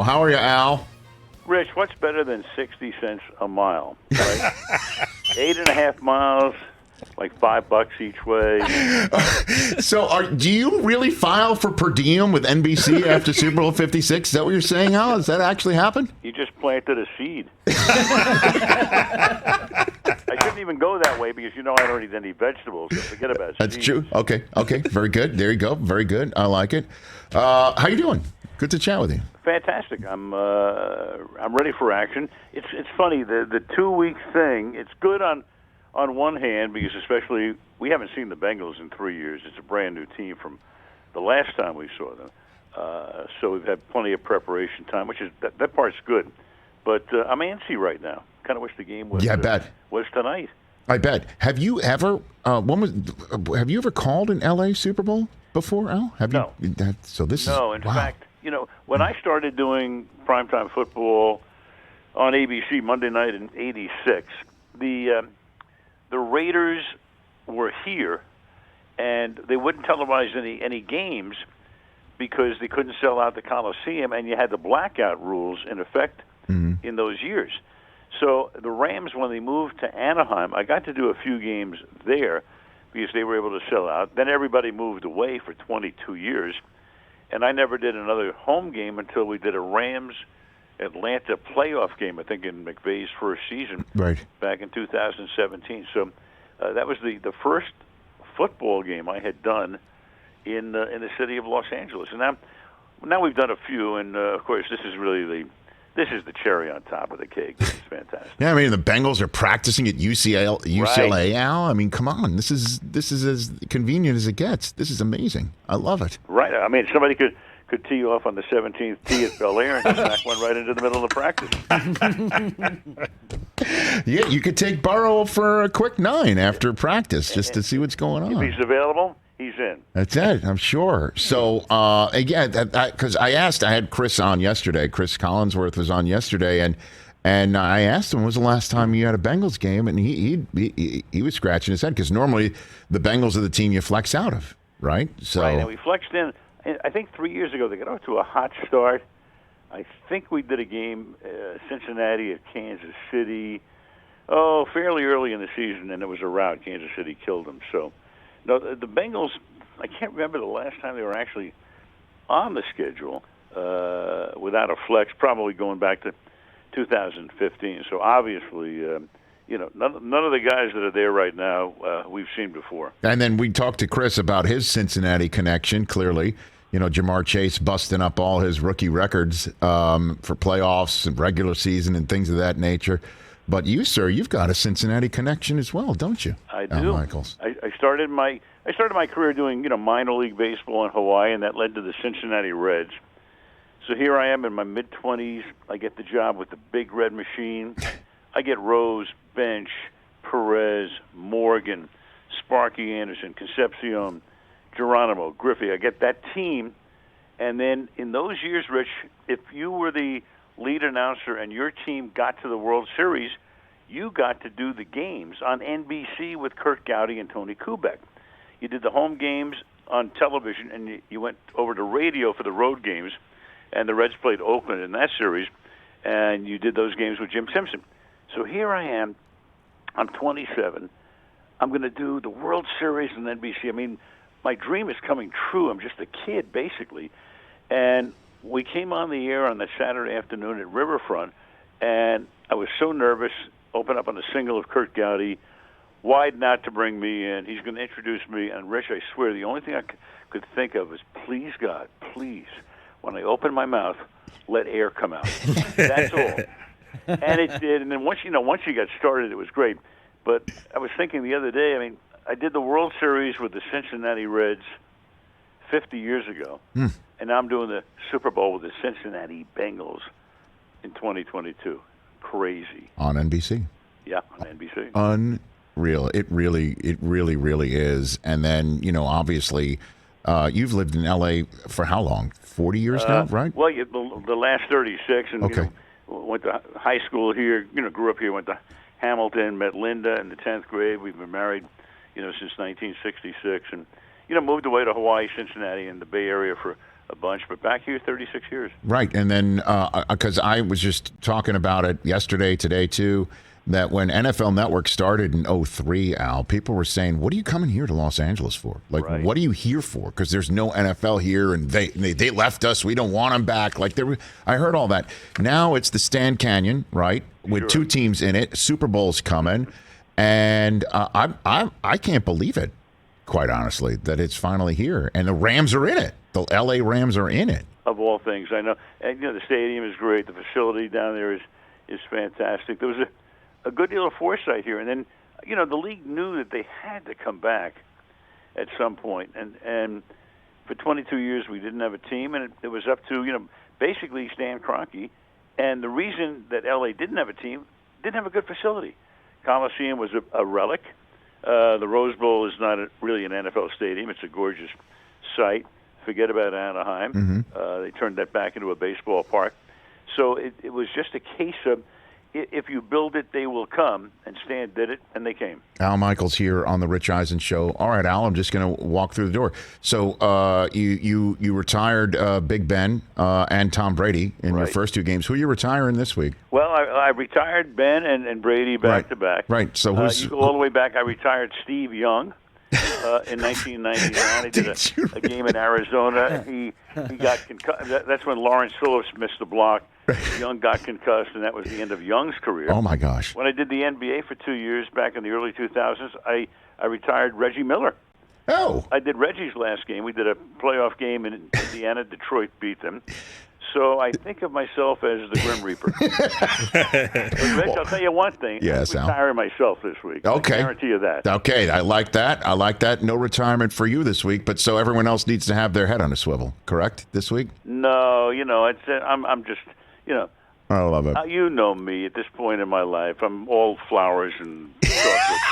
How are you, Al? Rich, what's better than 60 cents a mile? Right? 8.5 miles, like $5 each way. So, do you really file for per diem with NBC after Super Bowl 56? Is that what you're saying, Al? Does that actually happen? You just planted a seed. I shouldn't even go that way because I don't eat any vegetables. So forget about That's seeds. true. Okay. Very good. There you go. Very good. I like it. How you doing? Good to chat with you. Fantastic. I'm ready for action. It's funny the 2 week thing. It's good on one hand because especially we haven't seen the Bengals in 3 years. It's a brand new team from the last time we saw them. So we've had plenty of preparation time, which is that part's good. But I'm antsy right now. Kind of wish the game was was tonight. I bet. Have you ever have you ever called an LA Super Bowl before, Al? No. In fact, when I started doing primetime football on ABC Monday night in '86, the Raiders were here, and they wouldn't televise any games because they couldn't sell out the Coliseum, and you had the blackout rules in effect in those years. So the Rams, when they moved to Anaheim, I got to do a few games there because they were able to sell out. Then everybody moved away for 22 years, and I never did another home game until we did a Rams-Atlanta playoff game, I think in McVay's first season back in 2017. So that was the first football game I had done in the city of Los Angeles. And now we've done a few, and of course this is really the cherry on top of the cake. This is fantastic. Yeah, I mean the Bengals are practicing at UCLA, Al. I mean, come on, this is as convenient as it gets. This is amazing. I love it. Right. I mean, somebody could tee you off on the 17th tee at Bel Air and just smack one right into the middle of the practice. Yeah, you could take Burrow for a quick 9 after practice just to see what's going on. If he's available, he's in. That's it, I'm sure. So, again, because I had Chris on yesterday. Chris Collinsworth was on yesterday, and I asked him, when was the last time you had a Bengals game? And he was scratching his head because normally the Bengals are the team you flex out of, right? So, right, and we flexed in. I think 3 years ago they got off to a hot start. I think we did a game, Cincinnati at Kansas City, fairly early in the season, and it was a rout. Kansas City killed them. So, no, the Bengals, I can't remember the last time they were actually on the schedule without a flex, probably going back to 2015. So obviously, none of the guys that are there right now we've seen before. And then we talked to Chris about his Cincinnati connection, clearly. Jamar Chase busting up all his rookie records for playoffs and regular season and things of that nature. But you, sir, you've got a Cincinnati connection as well, don't you? I do. Michaels. I started my career doing minor league baseball in Hawaii, and that led to the Cincinnati Reds. So here I am in my mid-20s. I get the job with the Big Red Machine. I get Rose, Bench, Perez, Morgan, Sparky Anderson, Concepcion, Geronimo, Griffey. I get that team. And then in those years, Rich, if you were the lead announcer and your team got to the World Series, you got to do the games on NBC with Kurt Gowdy and Tony Kubek. You did the home games on television, and you went over to radio for the road games, and the Reds played Oakland in that series, and you did those games with Jim Simpson. So here I am. I'm 27. I'm going to do the World Series on NBC. I mean, my dream is coming true. I'm just a kid, basically. And we came on the air on that Saturday afternoon at Riverfront, and I was so nervous, open up on a single of Kurt Gowdy, wide not to bring me in. He's going to introduce me. And, Rich, I swear, the only thing I could think of is, please, God, please, when I open my mouth, let air come out. That's all. And it did. And then once you got started, it was great. But I was thinking the other day, I mean, I did the World Series with the Cincinnati Reds 50 years ago, and now I'm doing the Super Bowl with the Cincinnati Bengals in 2022. Crazy. On NBC. Yeah, on NBC. Unreal. It really is. And then, obviously, you've lived in L.A. for how long? 40 years now, right? Well, the last 36. And, okay. Went to high school here, grew up here, went to Hamilton, met Linda in the 10th grade. We've been married, since 1966. And, moved away to Hawaii, Cincinnati, and the Bay Area for a bunch, but back here 36 years. Right. And then, because I was just talking about it yesterday, today too, that when NFL Network started in 2003, Al, people were saying, what are you coming here to Los Angeles for? Like, Right. What are you here for? Because there's no NFL here, and they left us. We don't want them back. Like, I heard all that. Now it's the Stan Canyon, right, with two teams in it. Super Bowl's coming. And I can't believe it, quite honestly, that it's finally here. And the Rams are in it. The L.A. Rams are in it. Of all things, I know. And, the stadium is great. The facility down there is fantastic. There was a good deal of foresight here. And then, the league knew that they had to come back at some point. And for 22 years, we didn't have a team. And it was up to, basically Stan Kroenke. And the reason that L.A. didn't have a team, didn't have a good facility. Coliseum was a relic. The Rose Bowl is not really an NFL stadium. It's a gorgeous site. Forget about Anaheim. Mm-hmm. They turned that back into a baseball park. So it was just a case of, if you build it, they will come. And Stan did it, and they came. Al Michaels here on the Rich Eisen Show. All right, Al, I'm just going to walk through the door. So you retired Big Ben and Tom Brady in your first two games. Who are you retiring this week? Well, I retired Ben and Brady back to back. Right. So you go all the way back. I retired Steve Young. In 1999, he did a game in Arizona. He got concussed. That's when Lawrence Phillips missed the block. Young got concussed, and that was the end of Young's career. Oh, my gosh. When I did the NBA for 2 years back in the early 2000s, I retired Reggie Miller. Oh. I did Reggie's last game. We did a playoff game in Indiana. Detroit beat them. So I think of myself as the Grim Reaper. But Rich, I'll tell you one thing. Yes, I'm retiring myself this week. Okay. I guarantee you that. Okay, I like that. No retirement for you this week, but so everyone else needs to have their head on a swivel, correct, this week? No, it's I'm just, I love it. You know me at this point in my life. I'm all flowers and chocolates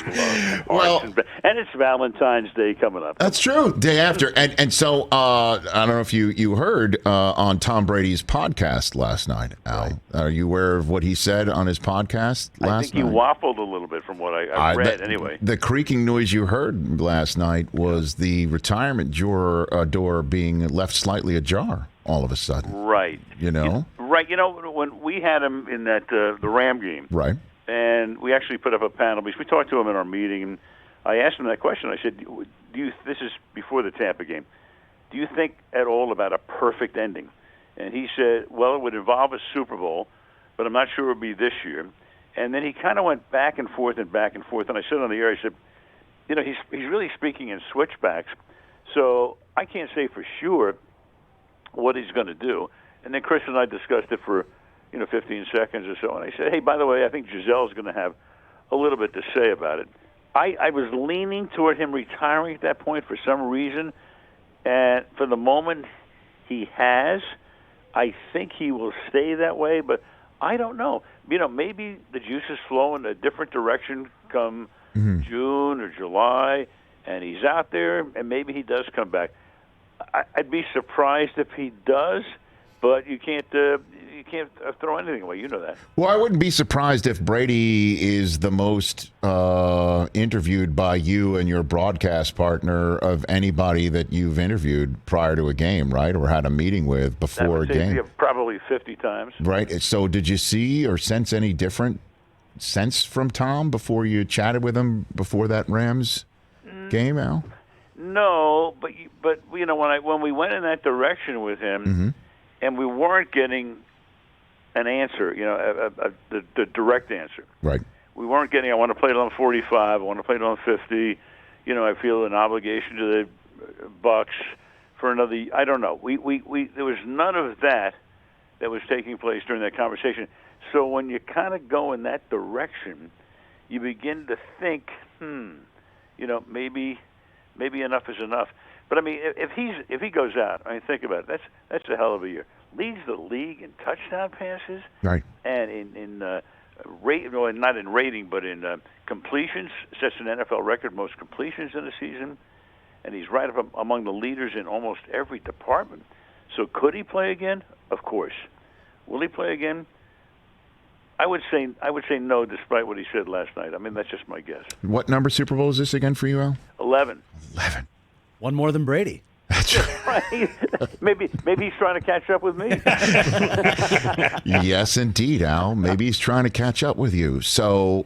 and love. Well, and it's Valentine's Day coming up. That's true. Day after. And so I don't know if you heard on Tom Brady's podcast last night, Al. Right. Are you aware of what he said on his podcast last night? I think he waffled a little bit from what I read anyway. The creaking noise you heard last night was the retirement door being left slightly ajar all of a sudden. Right. Right. When we had him in that the Ram game. Right. And we actually put up a panel because we talked to him in our meeting, and I asked him that question. I said, this is before the Tampa game, do you think at all about a perfect ending? And he said, well, it would involve a Super Bowl, but I'm not sure it would be this year. And then he kind of went back and forth. And I said on the air, I said, he's really speaking in switchbacks, so I can't say for sure what he's going to do. And then Chris and I discussed it for 15 seconds or so. And I said, hey, by the way, I think Gisele's going to have a little bit to say about it. I was leaning toward him retiring at that point for some reason. And for the moment, he has. I think he will stay that way, but I don't know. Maybe the juices flow in a different direction come June or July, and he's out there, and maybe he does come back. I'd be surprised if he does, but you can't throw anything away. You know that. Well, I wouldn't be surprised if Brady is the most interviewed by you and your broadcast partner of anybody that you've interviewed prior to a game, right? Or had a meeting with before a game. Probably 50 times. Right. So did you see or sense any different sense from Tom before you chatted with him before that Rams game, Al? No, but when we went in that direction with him, and we weren't getting an answer, the direct answer. Right. We weren't getting, I want to play it on 45, I want to play it on 50. I feel an obligation to the Bucks for another, I don't know. We there was none of that was taking place during that conversation. So when you kind of go in that direction, you begin to think, maybe enough is enough. But I mean, if he goes out, think about it. That's a hell of a year. Leads the league in touchdown passes, right? And in not in rating, but in completions. Sets an NFL record most completions in a season, and he's right up among the leaders in almost every department. So could he play again? Of course. Will he play again? I would say no, despite what he said last night. I mean, that's just my guess. What number Super Bowl is this again for you, Al? 11. 11. One more than Brady. That's right. maybe he's trying to catch up with me. Yes, indeed, Al. Maybe he's trying to catch up with you. So,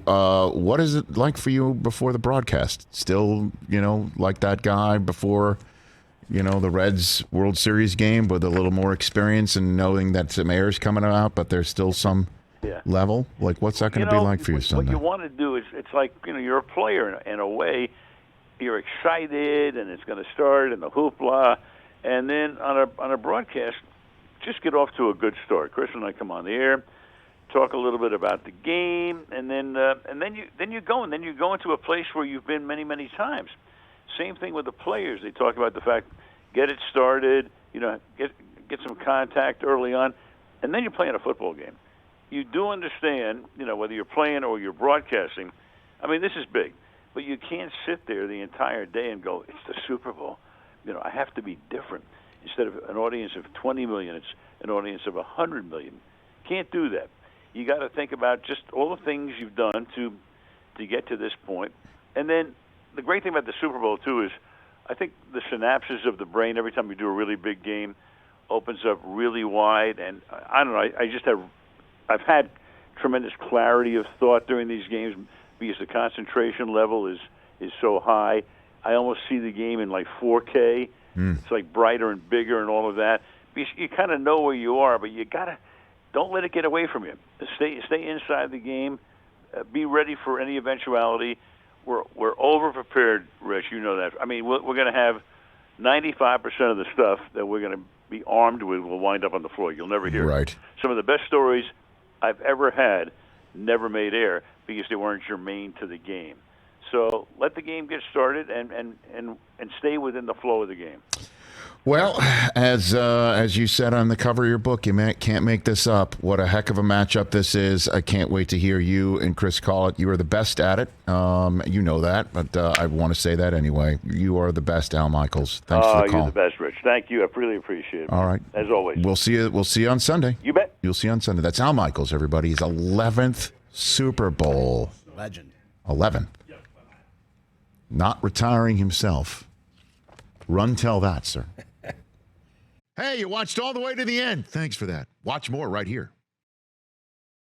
what is it like for you before the broadcast? Still, like that guy before, the Reds World Series game with a little more experience and knowing that some air's coming out, but there's still some level? Like, what's that going to be like for you Sunday? What you want to do is, it's like, you're a player in a way. You're excited, and it's going to start, and the hoopla. And then on a broadcast, just get off to a good start. Chris and I come on the air, talk a little bit about the game, and then you go into a place where you've been many, many times. Same thing with the players. They talk about the fact, get it started, get some contact early on, and then you're playing a football game. You do understand, whether you're playing or you're broadcasting. I mean, this is big, but you can't sit there the entire day and go, it's the Super Bowl. I have to be different. Instead of an audience of 20 million, it's an audience of 100 million. Can't do that. You got to think about just all the things you've done to get to this point. And then the great thing about the Super Bowl, too, is I think the synapses of the brain, every time you do a really big game, opens up really wide. And I don't know, I've had tremendous clarity of thought during these games because the concentration level is so high. I almost see the game in like 4K. It's like brighter and bigger and all of that. Because you kind of know where you are, but you don't let it get away from you. Stay inside the game. Be ready for any eventuality. We're over prepared, Rich. You know that. I mean, we're going to have 95% of the stuff that we're going to be armed with will wind up on the floor. You'll never hear right. it. Some of the best stories I've ever had never made air because they weren't germane to the game. So let the game get started and stay within the flow of the game. Well, as you said on the cover of your book, you can't make this up. What a heck of a matchup this is. I can't wait to hear you and Chris call it. You are the best at it. You know that, but I want to say that anyway. You are the best, Al Michaels. Thanks for the call. You're the best, Rich. Thank you. I really appreciate it. All right. As always. We'll see you on Sunday. You bet. You'll see you on Sunday. That's Al Michaels, everybody. His 11th Super Bowl. Legend. 11th. Not retiring himself. Run tell that, sir. Hey, you watched all the way to the end. Thanks for that. Watch more right here.